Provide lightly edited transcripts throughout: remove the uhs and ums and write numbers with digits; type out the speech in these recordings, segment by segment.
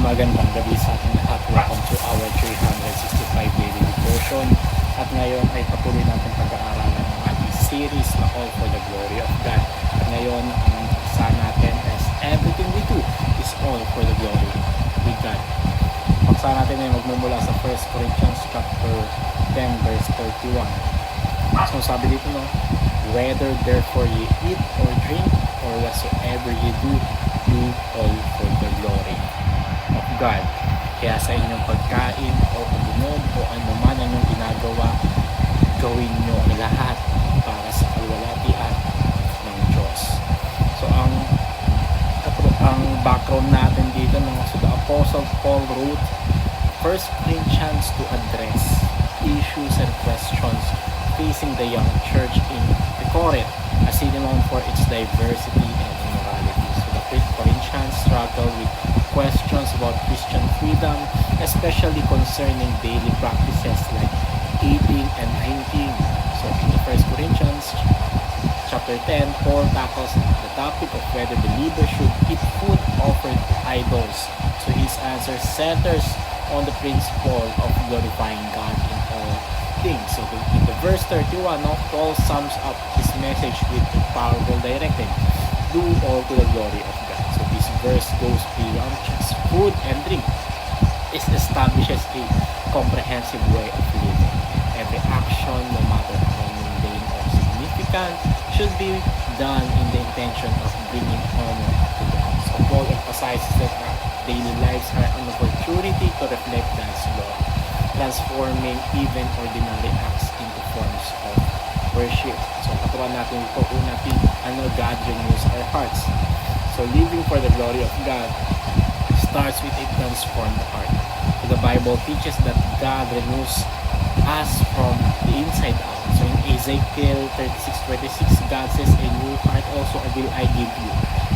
Magandang gabi sa ating lahat. Welcome to our 365 daily devotion. At ngayon ay patuloy natin pag-aaralan ng ating series na All for the Glory of God. At ngayon, ang paksa natin is everything we do is all for the glory of God. Paksa natin ay magmumula sa 1 Corinthians chapter 10 verse 31. So sabi dito, no, whether therefore ye eat or drink or whatsoever ye do, do all for the glory of God. Kaya sa inyong pagkain o pag-inom o anuman ang inyong ginagawa, gawin nyo ang lahat para sa kalwalhatian ng Diyos. So ang background natin dito, no, so the Apostle Paul wrote 1 Corinthians to address issues and questions facing the young church in Corinth, as known for its diversity and immorality. So the Corinthians struggle with questions about Christian freedom, especially concerning daily practices like eating and drinking. So in 1 Corinthians chapter 10, Paul tackles the topic of whether believers should eat food offered to idols. So his answer centers on the principle of glorifying God in all things. So in the verse 31, Paul sums up his message with a powerful directive: do all to the glory of God. So this verse goes beyond just food and drink. It establishes a comprehensive way of living. Every action, no matter how mundane or significant, should be done in the intention of bringing honor to God. So Paul emphasizes that our daily lives are an opportunity to reflect God's law, transforming even ordinary acts into forms of worship. So paturuan natin ito, unatin, God renews our hearts. So living for the glory of God starts with a transformed heart. So the Bible teaches that God renews us from the inside out. So in Ezekiel 36:26, God says, a new heart also will I give you,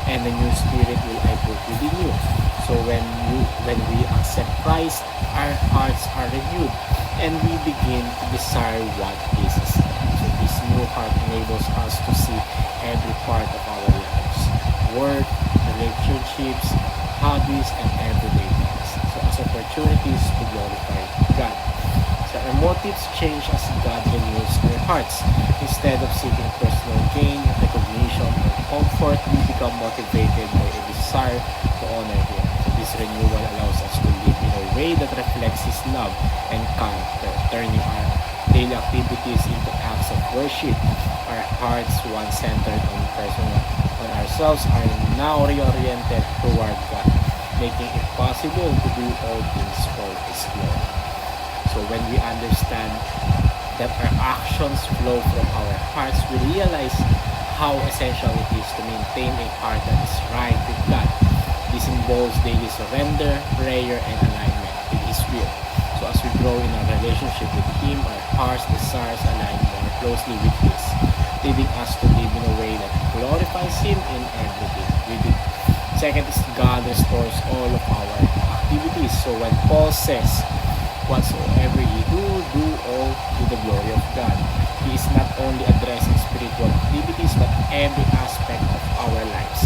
and a new spirit will I put within you. So when we accept Christ, our hearts are renewed, and we begin to desire what pleases Him. So this new heart enables us to see every part of our lives: work, relationships, hobbies, and everyday things. So as opportunities to glorify God. So our motives change as God renews our hearts. Instead of seeking personal gain, recognition, or comfort, we become motivated by a desire to honor Him. So this renewal allows us to live in a way that reflects His love and character, turning our daily activities into acts of worship. Our hearts, once centered on ourselves, are now reoriented toward God, making it possible to do all things for His glory. So when we understand that our actions flow from our hearts, we realize how essential it is to maintain a heart that is right with God. This involves daily surrender, prayer, and alignment with His will. So as we grow in our relationship with Him, our heart's desires align more closely with His, leading us to live in a way that glorifies Him in everything we do. Second is God restores all of our activities. So when Paul says, whatsoever ye do, do all to the glory of God, he is not only addressing spiritual activities but every aspect of our lives,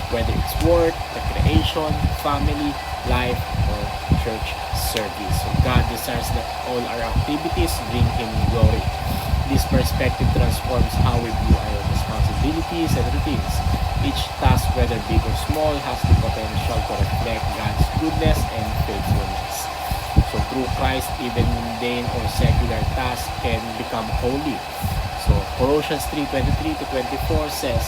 whether it's work, recreation, family, life, or church service. So God desires that all our activities bring Him glory. This perspective transforms how we view our responsibilities and routines. Each task, whether big or small, has the potential to reflect God's goodness and faithfulness. So through Christ, even mundane or secular tasks can become holy. So Colossians 3:23-24 says,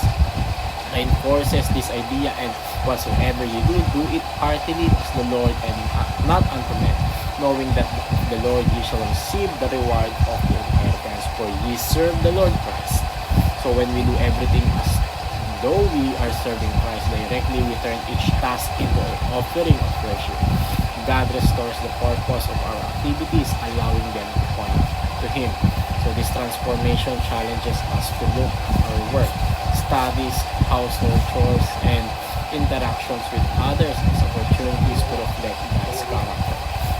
reinforces this idea, and whatsoever you do, do it heartily as the Lord and not unto men, knowing that the Lord ye shall receive the reward of the inheritance, for ye serve the Lord Christ. So when we do everything as though we are serving Christ directly, we turn each task into an offering of worship. God restores the purpose of our activities, allowing them to point to Him. So this transformation challenges us to look at our work, studies, household chores, and interactions with others as opportunities to reflect God's character.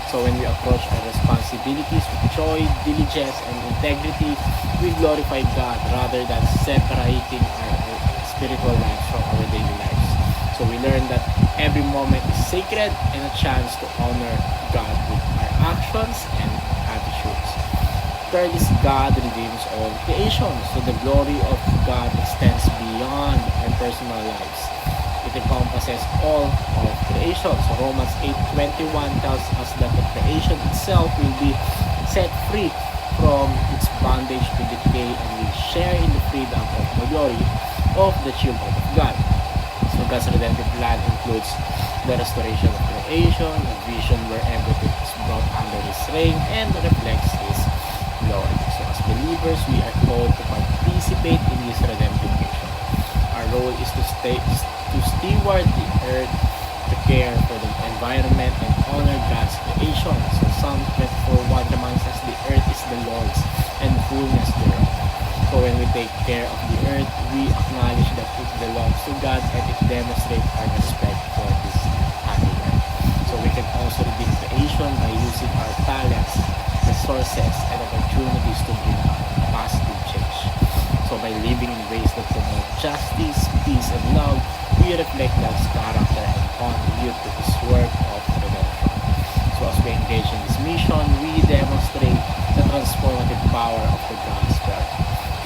So when we approach our responsibilities with joy, diligence, and integrity, we glorify God rather than separating our spiritual lives from our daily lives. So we learn that Every moment is sacred and a chance to honor God with our actions and attitudes. Third is God redeems all creation. So the glory of God extends beyond our personal lives. It encompasses all of creation. So Romans 8:21 tells us that the creation itself will be set free from its bondage to decay and will share in the freedom of the glory of the children of God. So God's redemptive plan includes the restoration of creation, a vision where everything is brought under His reign and reflects His glory. So as believers, we are called to participate in this redemptive mission. Our role is to steward the earth, to care for the environment, and honor God's creation. So Psalm 24:1 reminds us the earth is the Lord's and fullness thereof. So when we take care of the earth, we acknowledge that it belongs to God and it demonstrates our respect for His handiwork. So we can also redeem creation by using our talents, resources, and opportunities to bring positive change. So by living in ways that promote justice, peace, and love, we reflect God's character and contribute to His work of redemption. So as we engage in this mission, we demonstrate the transformative power of the gospel,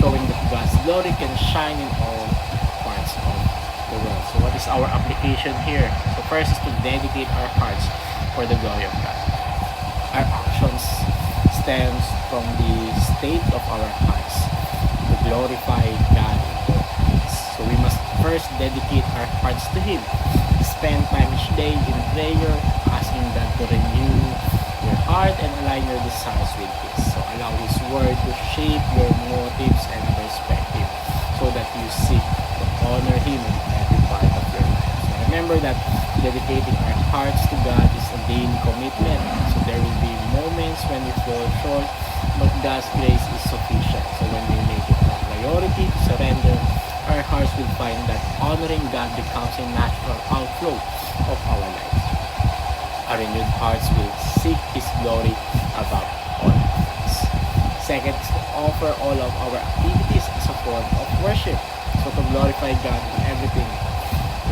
showing that God's glory can shine in all parts of the world. So what is our application here? So first is to dedicate our hearts for the glory of God. Our actions stems from the state of our hearts to glorify God in all things. So we must first dedicate our hearts to Him. Spend time each day in prayer, asking God to renew your heart and align your desires with His. So allow His word to shape your motives and perspective so that you seek to honor Him in every part of your life. So remember that dedicating our hearts to God is a daily commitment. So there will be moments when we fall short, but God's grace is sufficient. So when we make it a priority to surrender, our hearts will find that honoring God becomes a natural outflow of our lives. Our renewed hearts will seek His glory above all things. Second is to offer all of our activities as a form of worship. So to glorify God in everything,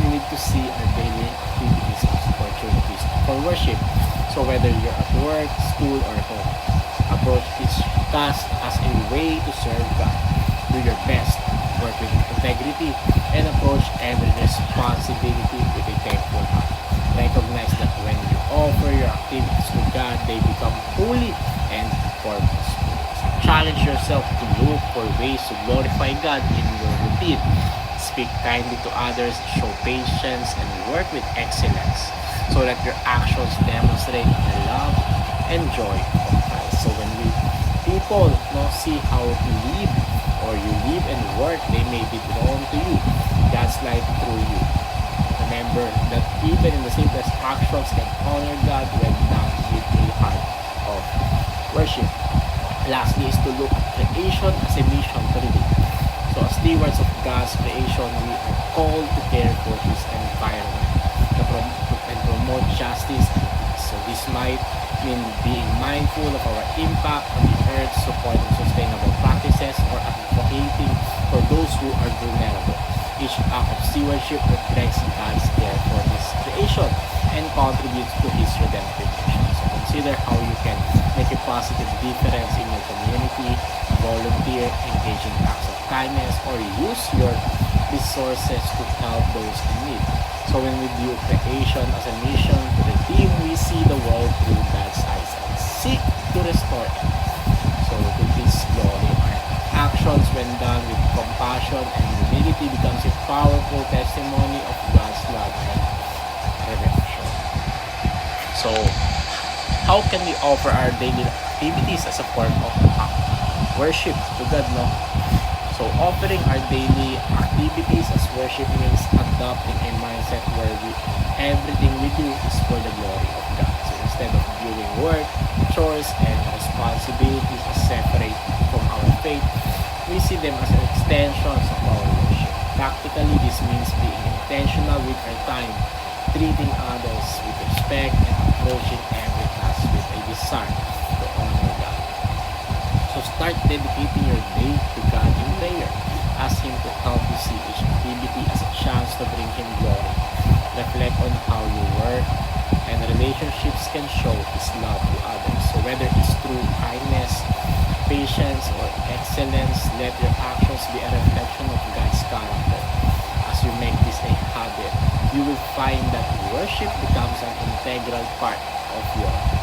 we need to see our daily activities as opportunities for worship. So whether you're at work, school, or home, approach each task as a way to serve God. Do your best, work with integrity, and approach every responsibility with a thankful heart. Recognize that when you offer your activities to God, they become holy and purposeful. Challenge yourself to look for ways to glorify God in your routine. Speak kindly to others, show patience, and work with excellence so that your actions demonstrate the love and joy of Christ. So when people see how you live or you live and work, they may be drawn to you, God's light through you. Remember that even in the simplest actions can honor God when done with a heart of worship. Lastly is to look at creation as a mission to redeem. So as stewards of God's creation, we are called to care for His environment and promote justice and peace. So this might mean being mindful of our impact on the earth, supporting sustainable practices, or advocating for those who are vulnerable. Each act of stewardship reflects God's care for His creation and contributes to His redemptive mission. So consider how you can make a positive difference in your community, volunteer, engage in acts of kindness, or use your resources to help those in need. So when we view creation as a mission to redeem, we see the world through God's eyes and seek to restore it. So to His glory, our actions when done with compassion and humility becomes a powerful testimony of God's love and redemption. So how can we offer our daily activities as a form of worship to God, no? So offering our daily activities as worship means adopting a mindset where everything we do is for the glory of God. So instead of viewing work, chores, and responsibilities as separate from our faith, we see them as extensions of our worship. Practically, this means being intentional with our time, treating others with respect, and approaching every task with a desire to honor God. So start dedicating your day to God in prayer. Ask Him to help you see each activity as a chance to bring Him glory. reflect on how you work, and relationships can show His love to others. So whether it's through kindness, patience, or excellence, let your actions be a reflection of God's character. As you make this a habit, you will find that worship becomes an integral part of your